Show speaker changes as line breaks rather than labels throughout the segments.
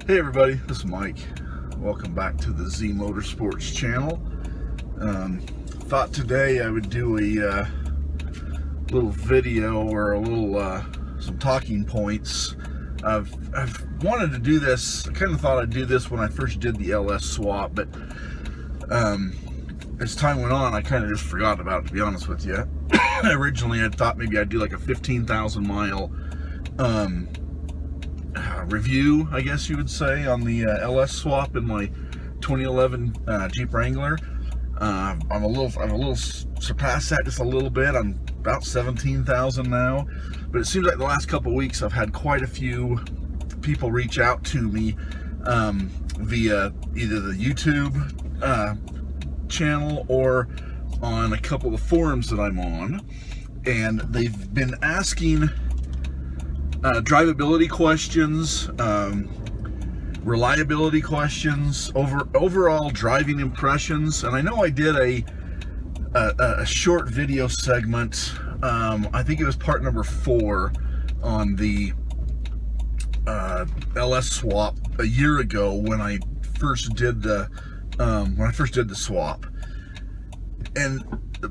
Hey everybody, this is Mike. Welcome back to the Z Motorsports channel. Thought today I would do a little video or a little some talking points. I've wanted to do this. I kind of thought I'd do this when I first did the LS swap, but as time went on, I kind of just forgot about it, to be honest with you. Originally, I thought maybe I'd do like a 15,000 mile review, I guess you would say, on the LS swap in my 2011 Jeep Wrangler. I've a little surpassed that just a little bit. I'm about 17,000 now, but it seems like the last couple weeks I've had quite a few people reach out to me via either the YouTube channel or on a couple of forums that I'm on, and they've been asking drivability questions, reliability questions, overall driving impressions. And I know I did a short video segment, I think it was part number 4 on the LS swap a year ago when I first did the swap. And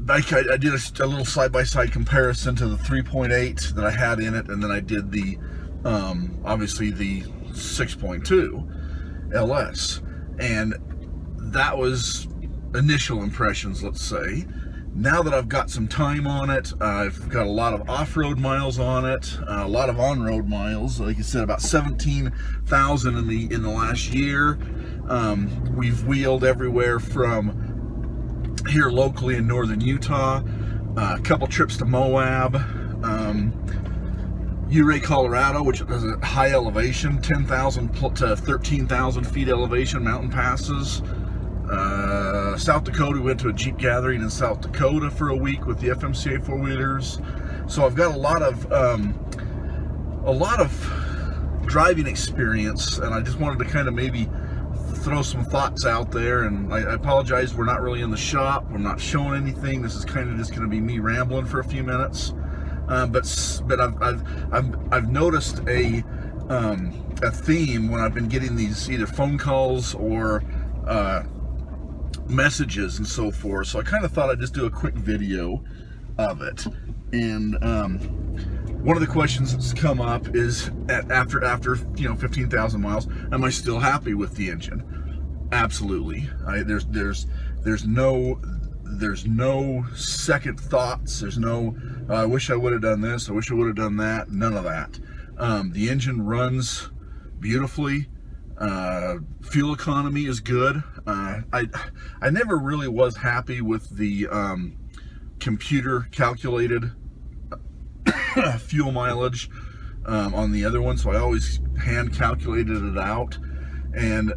I did a little side-by-side comparison to the 3.8 that I had in it, and then I did the obviously the 6.2 LS, and that was initial impressions, let's say. Now that I've got some time on it, I've got a lot of off-road miles on it, a lot of on-road miles. Like I said, about 17,000 in the last year. We've wheeled everywhere from here locally in northern Utah, a couple trips to Moab, Ouray, Colorado, which is a high elevation, 10,000 to 13,000 feet elevation mountain passes. South Dakota, we went to a Jeep gathering in South Dakota for a week with the FMCA four-wheelers. So I've got a lot of driving experience, and I just wanted to kind of maybe throw some thoughts out there. And I apologize, we're not really in the shop, we're not showing anything. This is kind of just going to be me rambling for a few minutes. But I've noticed a theme when I've been getting these either phone calls or messages and so forth. So I kind of thought I'd just do a quick video of it. And one of the questions that's come up is after 15,000 miles, am I still happy with the engine? Absolutely. There's no second thoughts. There's no I wish I would have done this, I wish I would have done that. None of that. The engine runs beautifully. Fuel economy is good. I never really was happy with the computer calculated fuel mileage on the other one, so I always hand calculated it out, and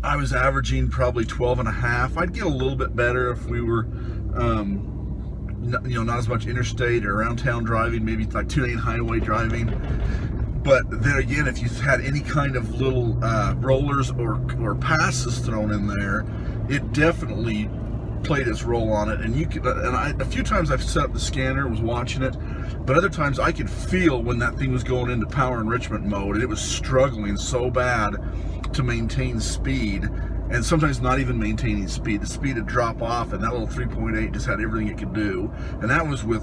I was averaging probably 12.5. I'd get a little bit better if we were not as much interstate or around town driving, maybe like 2-lane highway driving. But then again, if you had any kind of little rollers or passes thrown in there, it definitely played its role on it. And a few times I've set up the scanner, was watching it, but other times I could feel when that thing was going into power enrichment mode, and it was struggling so bad to maintain speed, and sometimes not even maintaining speed. The speed would drop off, and that little 3.8 just had everything it could do. And that was with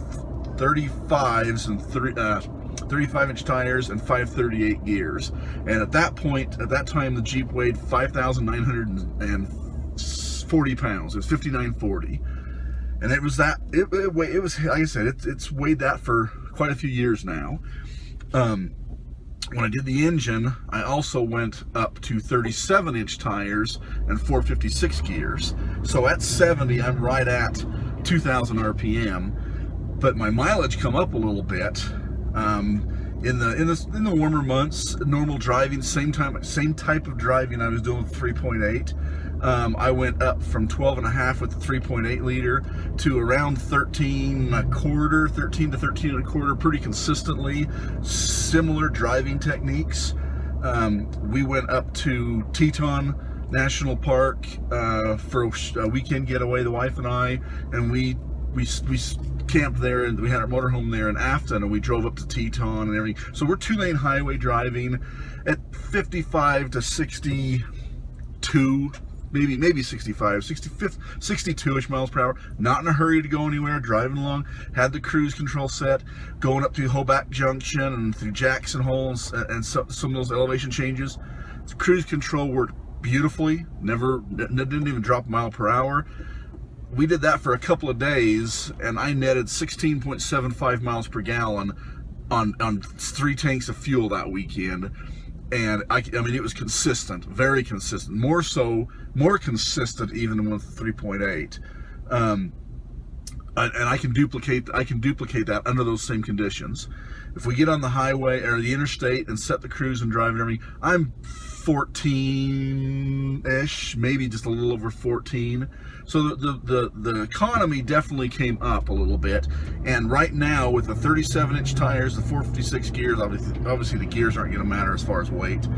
35s and 35-inch tires and 538 gears. And at that time, the Jeep weighed 5,940 pounds. It was 5,940, and it was like I said, it's weighed that for quite a few years now. When I did the engine, I also went up to 37-inch tires and 456 gears. So at 70, I'm right at 2,000 RPM, but my mileage come up a little bit. In the warmer months, normal driving, same type of driving I was doing with 3.8. I went up from 12.5 with the 3.8 liter to around 13 to 13.25, pretty consistently. Similar driving techniques. We went up to Teton National Park for a weekend getaway, the wife and I, and we camped there, and we had our motorhome there in Afton, and we drove up to Teton and everything. So we're 2-lane highway driving at 55 to 62, maybe 65, 62-ish miles per hour. Not in a hurry to go anywhere, driving along. Had the cruise control set, going up to Hobart Junction and through Jackson Hole and some of those elevation changes. The cruise control worked beautifully, didn't even drop a mile per hour. We did that for a couple of days, and I netted 16.75 miles per gallon on 3 tanks of fuel that weekend. And I mean, it was consistent, very consistent, more consistent even with 3.8. And I can duplicate that under those same conditions. If we get on the highway or the interstate and set the cruise and drive and everything, I'm 14-ish, maybe just a little over 14. So the economy definitely came up a little bit. And right now, with the 37-inch tires, the 456 gears, obviously the gears aren't going to matter as far as weight.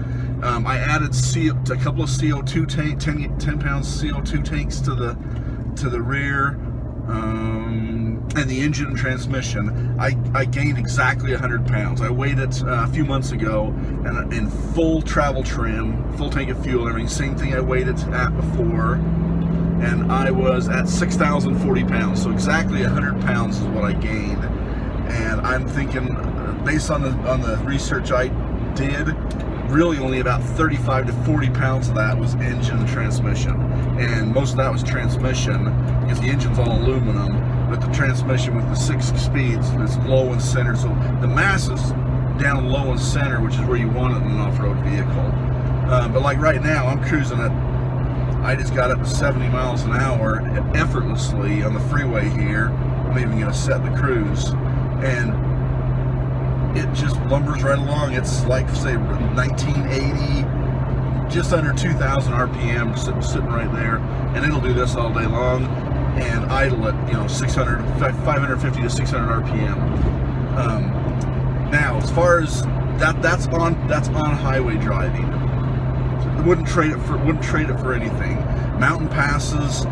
I added a couple of CO2 tank, 10 pounds CO2 tanks to the rear. And the engine and transmission, I gained exactly 100 pounds. I weighed it a few months ago, and in full travel trim, full tank of fuel and everything, same thing I weighed it at before, and I was at 6,040 pounds. So exactly 100 pounds is what I gained. And I'm thinking, based on the research I did, really only about 35 to 40 pounds of that was engine and transmission. And most of that was transmission, because the engine's all aluminum, but the transmission with the 6 speeds is low and center. So the mass is down low and center, which is where you want it in an off-road vehicle. But like right now, I'm cruising I just got up to 70 miles an hour effortlessly on the freeway here. I'm even going to set the cruise. And it just lumbers right along. It's like, say, 1980, just under 2,000 RPM, sitting right there, and it'll do this all day long and idle at 550 to 600 RPM. Now, as far as that's on highway driving. Wouldn't trade it for anything. Mountain passes,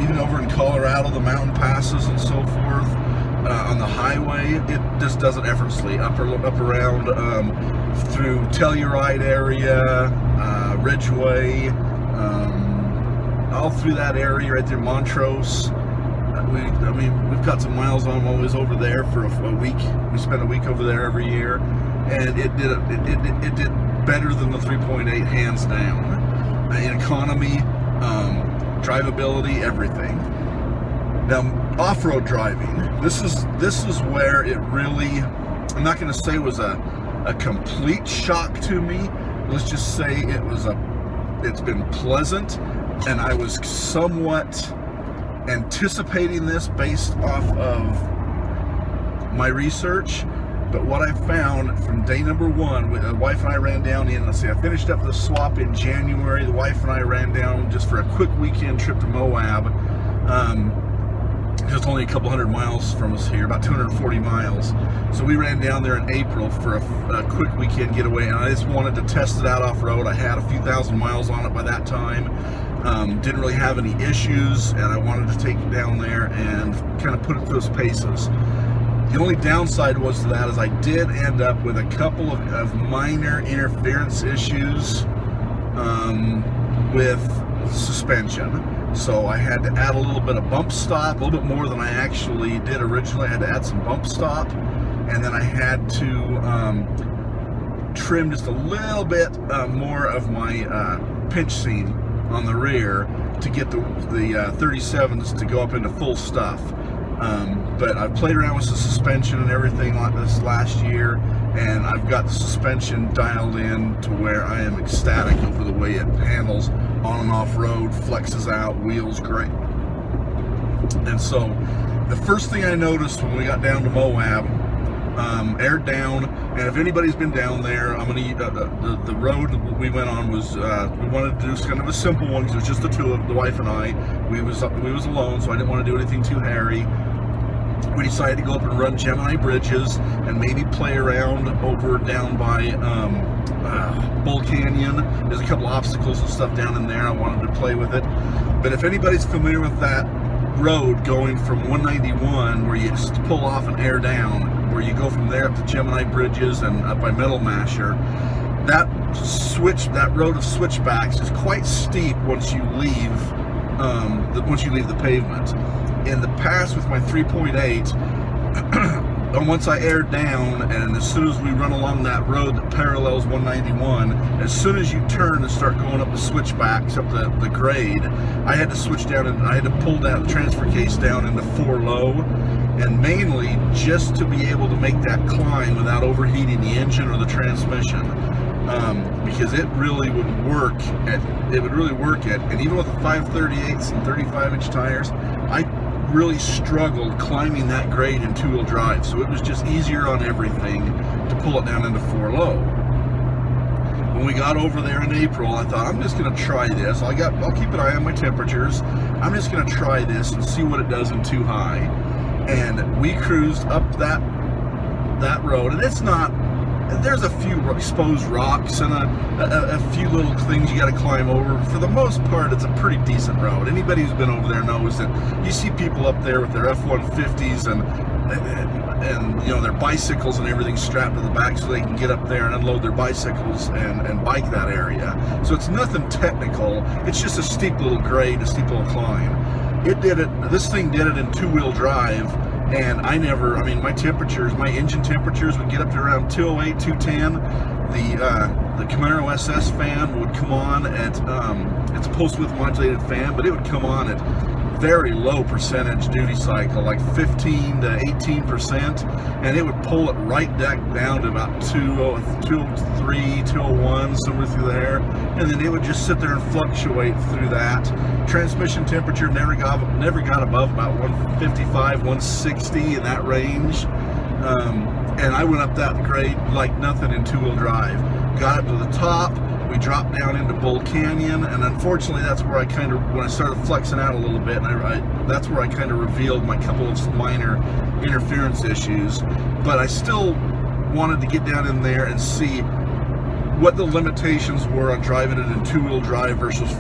even over in Colorado, the mountain passes and so forth. On the highway, it just does it effortlessly. Up around through Telluride area, Ridgeway, all through that area right there, Montrose. We've got some miles on always over there for a week. We spend a week over there every year, and it did better than the 3.8 hands down. In economy, drivability, everything. Now, off-road driving, this is where it really, I'm not going to say it was a complete shock to me. Let's just say it's been pleasant, and I was somewhat anticipating this based off of my research. But what I found from day number 1, the wife and I ran down I finished up the swap in January. The wife and I ran down just for a quick weekend trip to Moab. Just only a couple hundred miles from us here, about 240 miles. So we ran down there in April for a quick weekend getaway, and I just wanted to test it out off-road. I had a few thousand miles on it by that time. Didn't really have any issues, and I wanted to take it down there and kind of put it through its paces. The only downside was to that is I did end up with a couple of minor interference issues with suspension. So I had to add a little bit of bump stop, a little bit more than I actually did originally. I had to add some bump stop, and then I had to trim just a little bit more of my pinch seam on the rear to get the 37s to go up into full stuff. But I've played around with the suspension and everything like this last year, and I've got the suspension dialed in to where I am ecstatic over the way it handles on and off road, flexes out, wheels great. And so the first thing I noticed when we got down to Moab, aired down, and if anybody's been down there, I'm gonna the road we went on was we wanted to do kind of a simple one because it was just the two of the wife and I. We was alone, so I didn't want to do anything too hairy. We decided to go up and run Gemini bridges and maybe play around over down by Bull Canyon. There's a couple obstacles and stuff down in there. I wanted to play with it. But if anybody's familiar with that road going from 191 where you just pull off and air down, where you go from there up to Gemini Bridges and up by Metal Masher. That road of switchbacks is quite steep once you leave the pavement. In the past with my 3.8, and once I aired down, and as soon as we run along that road that parallels 191, as soon as you turn and start going up the switchbacks, up the grade, I had to switch down and I had to pull that transfer case down into 4 low, and mainly just to be able to make that climb without overheating the engine or the transmission, because it really would work at, and even with the 538s and 35-inch tires, I really struggled climbing that grade in 2-wheel drive, so it was just easier on everything to pull it down into 4 low. When we got over there in April, I thought, I'm just going to try this. I'll keep an eye on my temperatures. I'm just going to try this and see what it does in 2 high. And we cruised up that road, and it's not, there's a few exposed rocks and a few little things you got to climb over. For the most part, it's a pretty decent road. Anybody who's been over there knows that you see people up there with their F-150s and you know, their bicycles and everything strapped to the back so they can get up there and unload their bicycles and bike that area. So it's nothing technical. It's just a steep little grade, a steep little climb. This thing did it in 2-wheel drive. And my engine temperatures would get up to around 208, 210. The Camaro SS fan would come on at, it's a pulse width modulated fan, but it would come on at very low percentage duty cycle, like 15 to 18%, and it would pull it right down to about 203, 201, somewhere through there, and then it would just sit there and fluctuate through that. Transmission temperature never got above about 155, 160 in that range, and I went up that grade like nothing in 2-wheel drive. Got up to the top. We dropped down into Bull Canyon, and unfortunately that's where when I started flexing out a little bit, and that's where I kind of revealed my couple of minor interference issues. But I still wanted to get down in there and see what the limitations were on driving it in 2-wheel drive versus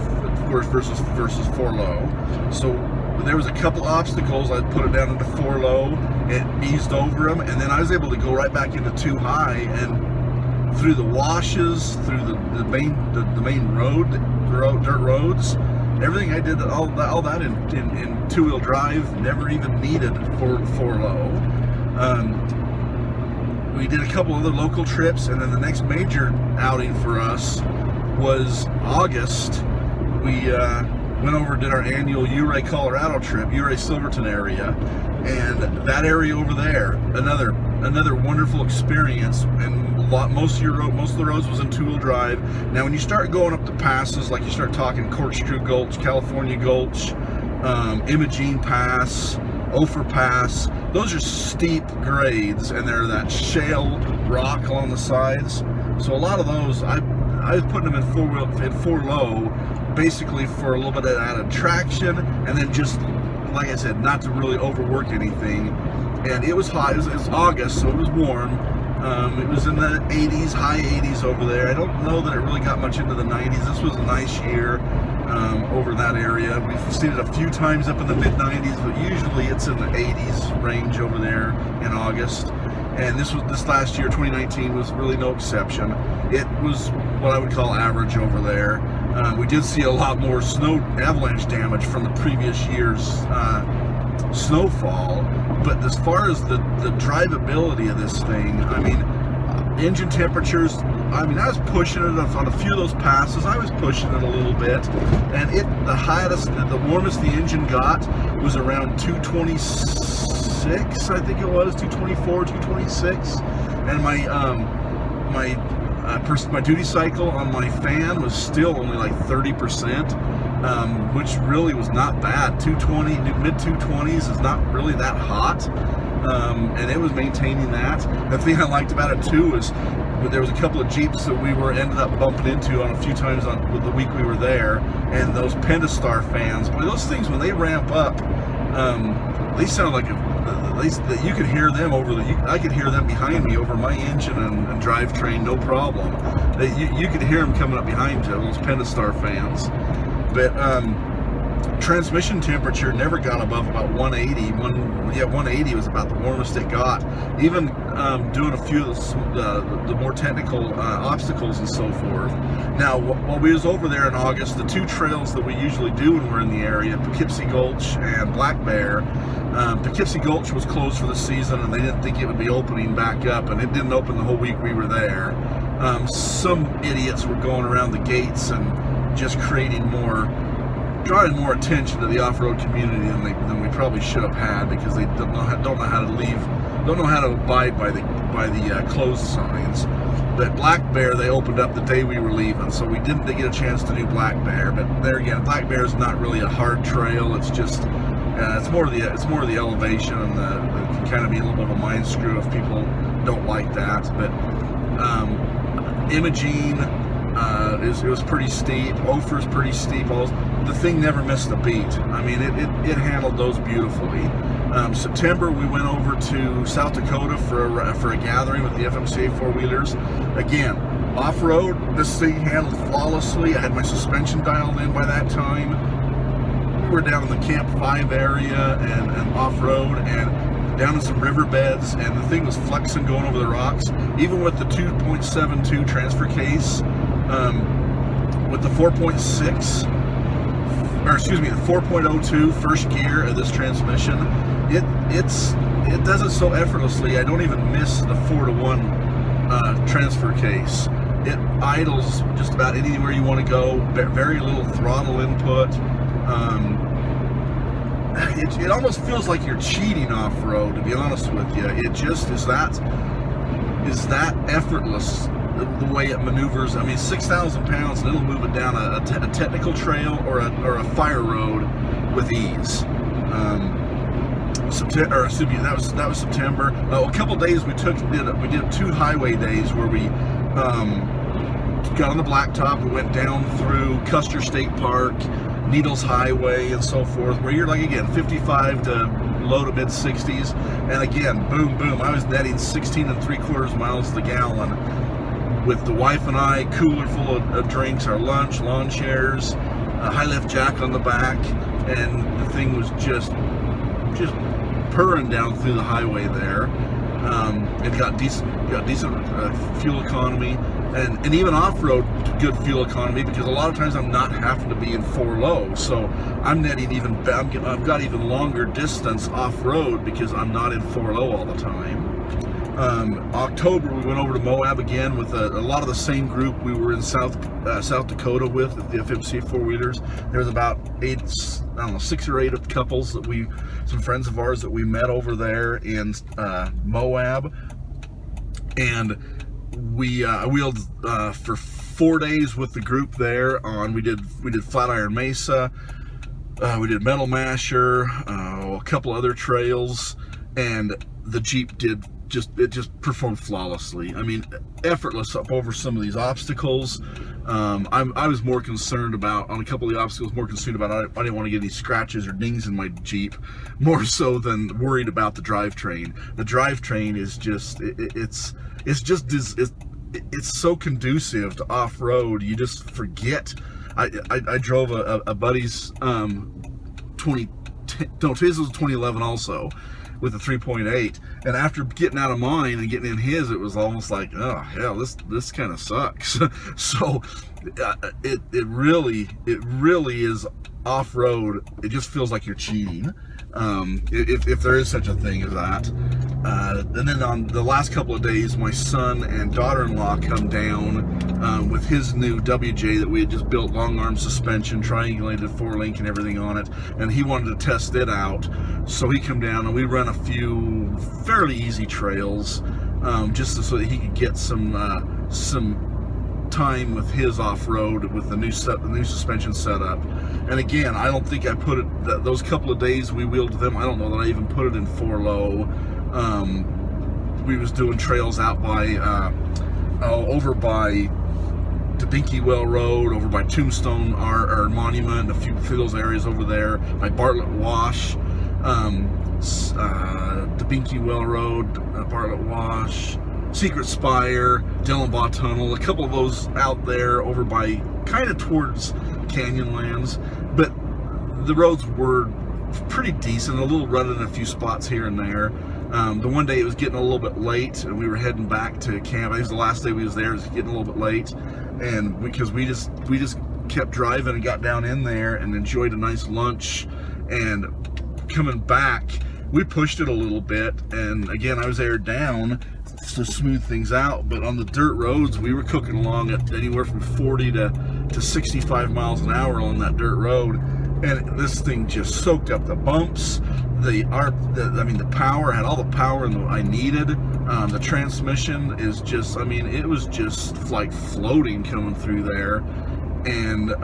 4 low. So there was a couple obstacles. I put it down into 4 low, it eased over them, and then I was able to go right back into 2 high, and through the washes, through the main road, dirt roads, everything I did, all that in 2-wheel drive, never even needed 4 low. We did a couple other local trips, and then the next major outing for us was August. We went over and did our annual Ouray, Colorado trip, Ouray, Silverton area, and that area over there, another wonderful experience. And most of the roads was in 2-wheel drive. Now, when you start going up the passes, like you start talking Corkscrew Gulch, California Gulch, Imogene Pass, Ophir Pass, those are steep grades, and they're that shale rock along the sides. So a lot of those, I was putting them in 4 low, basically for a little bit of added traction, and then just, like I said, not to really overwork anything. And it was hot. It was August, so it was warm. It was in the 80s, high 80s over there. I don't know that it really got much into the 90s. This was a nice year over that area. We've seen it a few times up in the mid-90s, but usually it's in the 80s range over there in August. And this last year, 2019, was really no exception. It was what I would call average over there. We did see a lot more snow avalanche damage from the previous year's snowfall, but as far as the drivability of this thing, I mean, engine temperatures, I mean, I was pushing it on a few of those passes. I was pushing it a little bit, and the warmest the engine got was around 226, I think it was 224, 226, and my duty cycle on my fan was still only like 30%, which really was not bad. 220, mid 220s is not really that hot, and it was maintaining that. The thing I liked about it too was there was a couple of Jeeps that we ended up bumping into on a few times the week we were there, and those Pentastar fans, boy, those things when they ramp up, they sound like you could hear them I could hear them behind me over my engine and drivetrain, no problem. You could hear them coming up behind you, those Pentastar fans. But transmission temperature never got above about 180. 180 was about the warmest it got. Even doing a few of the more technical obstacles and so forth. Now, while we was over there in August, the two trails that we usually do when we're in the area, Poughkeepsie Gulch and Black Bear, Poughkeepsie Gulch was closed for the season, and they didn't think it would be opening back up, and it didn't open the whole week we were there. Some idiots were going around the gates and just drawing more attention to the off-road community than we probably should have had, because they don't know how to abide by the closed signs. But Black Bear, they opened up the day we were leaving, so we didn't get a chance to do Black Bear. But there again, Black Bear is not really a hard trail. It's just it's more of the elevation, and it can kind of be a little bit of a mind screw if people don't like that. But Imogene, it was pretty steep. Ophir's pretty steep. The thing never missed a beat. I mean, it handled those beautifully. September, we went over to South Dakota for a gathering with the FMCA four-wheelers. Again, off-road, this thing handled flawlessly. I had my suspension dialed in by that time. We were down in the Camp 5 area and off-road, and down in some riverbeds, and the thing was flexing going over the rocks. Even with the 2.72 transfer case, with the 4.02 first gear of this transmission, it does it so effortlessly. I don't even miss the 4-to-1 transfer case. It idles just about anywhere you want to go. Very little throttle input. It almost feels like you're cheating off-road, to be honest with you. It just is that effortless, the way it maneuvers. I mean, 6,000 pounds, and it'll move it down a technical trail or a fire road with ease. That was September. A couple days we did 2 highway days where we got on the blacktop. We went down through Custer State Park, Needles Highway, and so forth, where you're like, again, 55 to low to mid 60s, and again, boom, boom. I was netting 16 3/4 miles to the gallon with the wife and I, cooler full of drinks, our lunch, lawn chairs, a high lift jack on the back, and the thing was just purring down through the highway there. It got decent fuel economy, and even off-road good fuel economy, because a lot of times I'm not having to be in 4 low, so I'm netting I've got even longer distance off-road because I'm not in 4 low all the time. October, we went over to Moab again with a lot of the same group we were in South Dakota with, the FMC four-wheelers. There was about 6 or 8 couples some friends of ours that we met over there in Moab, and we wheeled for 4 days with the group there. We did Flatiron Mesa, we did Metal Masher, a couple other trails, and the Jeep just performed flawlessly. I mean, effortless up over some of these obstacles. I was more concerned about, on a couple of the obstacles, I didn't want to get any scratches or dings in my Jeep, more so than worried about the drivetrain. The drivetrain is just, it's so conducive to off-road, you just forget. I drove a buddy's his was 2011 also, with a 3.8, and after getting out of mine and getting in his, it was almost like, oh hell, this kind of sucks. So it really is off-road. It just feels like you're cheating, if there is such a thing as that. And then on the last couple of days, my son and daughter-in-law come down with his new WJ that we had just built, long arm suspension, triangulated 4-link and everything on it, and he wanted to test it out. So he come down and we run a few fairly easy trails, just so that he could get some time with his off-road with the new suspension setup. And again, I don't think I put it, those couple of days we wheeled them, I don't know that I even put it in 4 low. We was doing trails out by over by Debinky Well Road, over by Tombstone, our monument, a few of those areas over there, by Bartlett Wash, Debinky Well Road, Bartlett Wash, Secret Spire, Dellenbaugh Tunnel, a couple of those out there over by kind of towards Canyonlands. But the roads were pretty decent, a little rutted in a few spots here and there. The one day it was getting a little bit late, and we were heading back to camp. I think it was the last day we was there. It was getting a little bit late, and because we just kept driving and got down in there and enjoyed a nice lunch. And coming back, we pushed it a little bit, and again, I was aired down to smooth things out. But on the dirt roads, we were cooking along at anywhere from 40 to 65 miles an hour on that dirt road. And this thing just soaked up the bumps. The power, had all the power I needed. The transmission is just, I mean, it was just like floating coming through there. And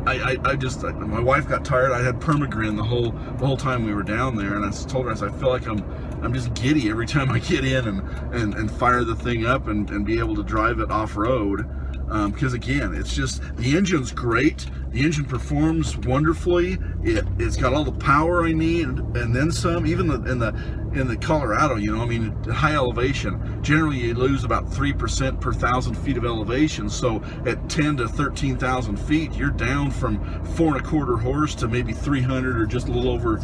my wife got tired. I had permagrin the whole time we were down there, and I told her, I feel like I'm just giddy every time I get in and fire the thing up and be able to drive it off road. Because again, it's just, the engine's great. The engine performs wonderfully. It's got all the power I need and then some. Even in the Colorado, you know, I mean, high elevation, generally you lose about 3% per 1,000 feet of elevation. So at 10 to 13,000 feet, you're down from 4 1/4 horse to maybe 300 or just a little over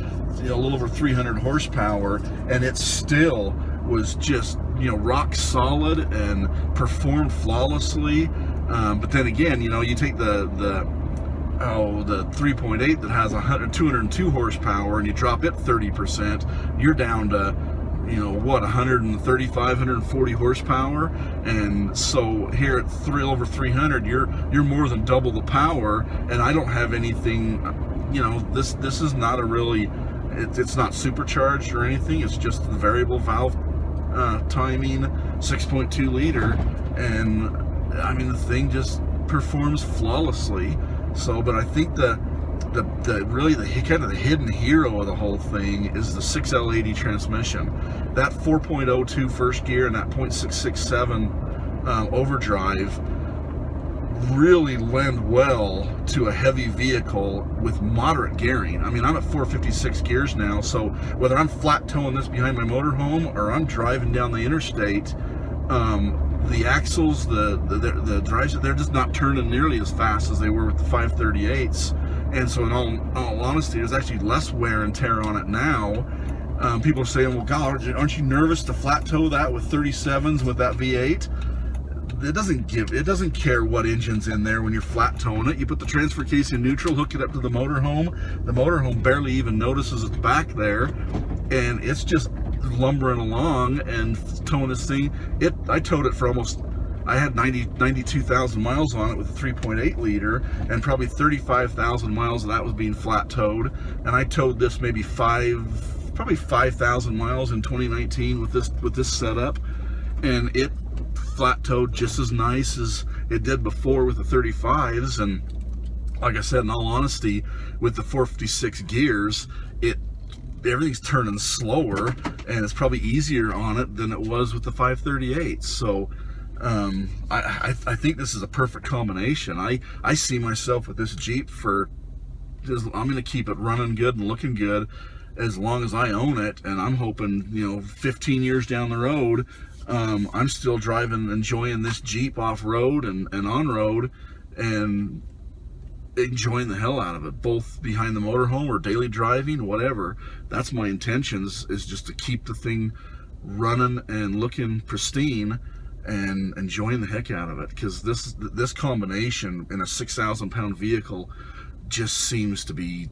300 horsepower, and it still was just, you know, rock solid and performed flawlessly. But then again, you know, you take the 3.8 that has 202 horsepower and you drop it 30%, you're down to, you know, what, 135, 140 horsepower. And so here at over 300, you're more than double the power. And I don't have anything, you know, this is not a really, it's not supercharged or anything. It's just the variable valve timing, 6.2 liter, and I mean, the thing just performs flawlessly. So, but I think the kind of the hidden hero of the whole thing is the 6L80 transmission. That 4.02 first gear and that 0.667 overdrive really lend well to a heavy vehicle with moderate gearing. I mean, I'm at 456 gears now, so whether I'm flat towing this behind my motorhome or I'm driving down the interstate, the axles, the drives, they're just not turning nearly as fast as they were with the 538s. And so in all honesty, there's actually less wear and tear on it now. People are saying, well, God, aren't you nervous to flat tow that with 37s with that V8? It doesn't care what engine's in there when you're flat towing it. You put the transfer case in neutral, hook it up to the motorhome. The motorhome barely even notices it's back there, and it's just lumbering along and towing this thing. I towed it for almost, I had 92,000 miles on it with a 3.8 liter, and probably 35,000 miles of that was being flat towed. And I towed this maybe probably 5,000 miles in 2019 with this setup, and it flat towed just as nice as it did before with the 35s. And like I said, in all honesty, with the 456 gears, everything's turning slower, and it's probably easier on it than it was with the 538. So I think this is a perfect combination. I see myself with this Jeep I'm going to keep it running good and looking good as long as I own it, and I'm hoping, you know, 15 years down the road, I'm still driving, enjoying this Jeep off-road and on-road, and enjoying the hell out of it, both behind the motorhome or daily driving, whatever. That's my intentions, is just to keep the thing running and looking pristine and enjoying the heck out of it, because this combination in a 6,000 pound vehicle just seems to be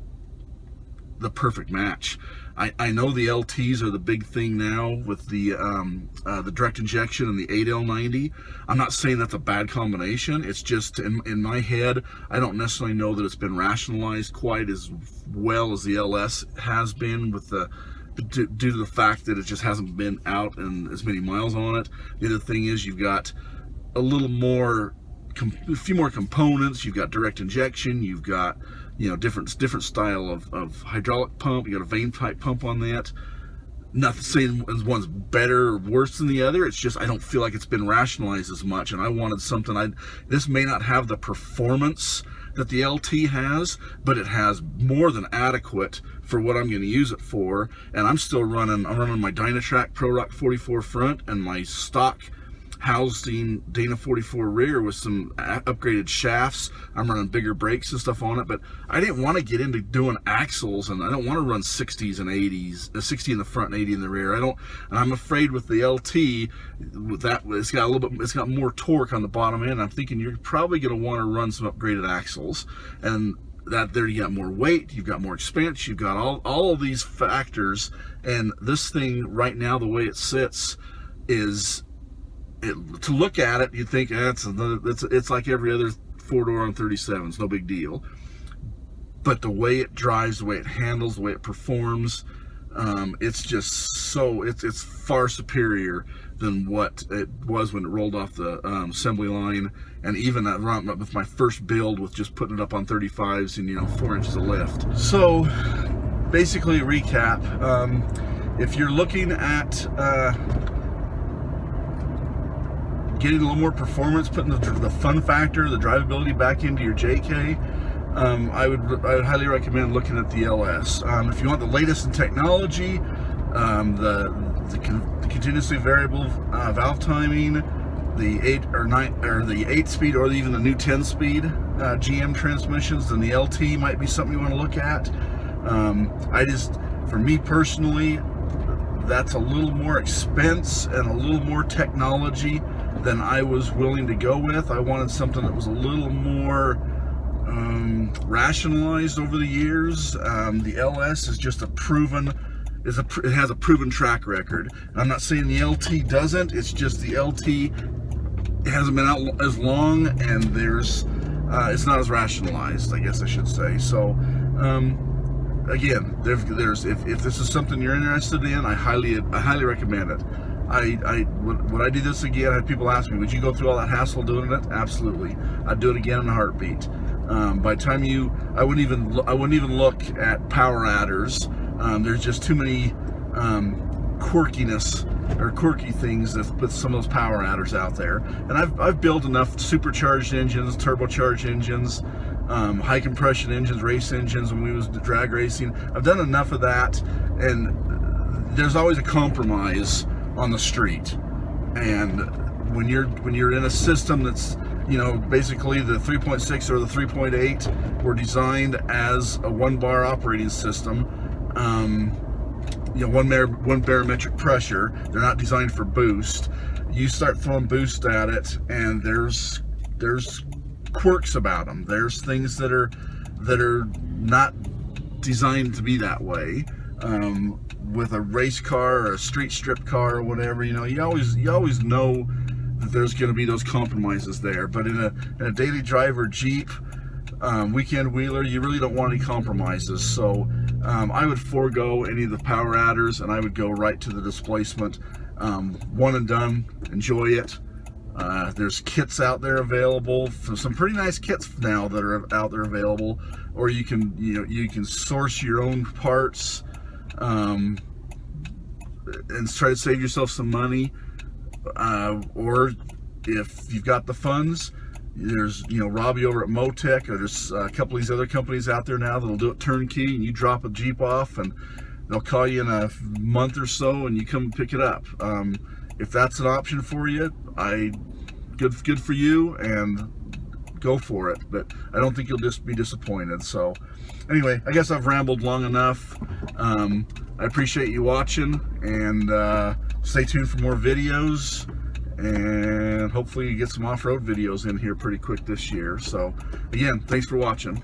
the perfect match. I know the LTs are the big thing now with the direct injection and the 8L90. I'm not saying that's a bad combination. It's just in my head, I don't necessarily know that it's been rationalized quite as well as the LS has been, due to the fact that it just hasn't been out and as many miles on it. The other thing is you've got a few more components. You've got direct injection. You've got, you know, different style of hydraulic pump. You got a vane type pump on that. Not saying one's better or worse than the other. It's just I don't feel like it's been rationalized as much, and I wanted something. This may not have the performance that the LT has, but it has more than adequate for what I'm going to use it for. And I'm running my Dynatrac Pro Rock 44 front and my stock housing Dana 44 rear with some upgraded shafts. I'm running bigger brakes and stuff on it, but I didn't want to get into doing axles, and I don't want to run 60s and 80s, 60 in the front and 80 in the rear. And I'm afraid with the LT, with that, it's got a little bit, it's got more torque on the bottom end. I'm thinking you're probably going to want to run some upgraded axles, and that there you got more weight, you've got more expanse, you've got all of these factors. And this thing right now, the way it sits, is to look at it, you'd think it's like every other 4-door on 37. It's no big deal. But the way it drives, the way it handles, the way it performs, it's just so, it's far superior than what it was when it rolled off the assembly line. And even with my first build with just putting it up on 35s and, you know, 4 inches of lift. So basically, recap, if you're looking at getting a little more performance, putting the fun factor, the drivability back into your JK, I would highly recommend looking at the LS. If you want the latest in technology, the continuously variable valve timing, the 8-speed or even the new 10-speed GM transmissions, then the LT might be something you want to look at. For me personally, that's a little more expense and a little more technology than I was willing to go with. I wanted something that was a little more rationalized over the years. The LS is just it has a proven track record. And I'm not saying the LT doesn't, it's just the LT hasn't been out as long, and it's not as rationalized, I guess I should say. So again, if this is something you're interested in, I highly recommend it. Would I do this again? I had people ask me, would you go through all that hassle doing it? Absolutely. I'd do it again in a heartbeat. By the time I wouldn't even look at power adders. There's just too many quirkiness or quirky things with some of those power adders out there. And I've built enough supercharged engines, turbocharged engines, high compression engines, race engines when we was drag racing. I've done enough of that, and there's always a compromise on the street. And when you're in a system that's, you know, basically the 3.6 or the 3.8 were designed as a 1-bar operating system, you know, one barometric pressure. They're not designed for boost. You start throwing boost at it, and there's quirks about them. There's things that are not designed to be that way. With a race car or a street strip car or whatever, you know, you always know that there's going to be those compromises there. But in a daily driver Jeep, weekend wheeler, you really don't want any compromises. So I would forego any of the power adders, and I would go right to the displacement. One and done. Enjoy it. There's kits out there available, some pretty nice kits now that are out there available, or you can source your own parts and try to save yourself some money. Or if you've got the funds, there's, you know, Robbie over at Motec, or there's a couple of these other companies out there now that'll do it turnkey, and you drop a Jeep off and they'll call you in a month or so and you come pick it up. If that's an option for you, good for you, and go for it. But I don't think you'll just be disappointed. So anyway, I guess I've rambled long enough. I appreciate you watching, and stay tuned for more videos, and hopefully you get some off-road videos in here pretty quick this year. So again, thanks for watching.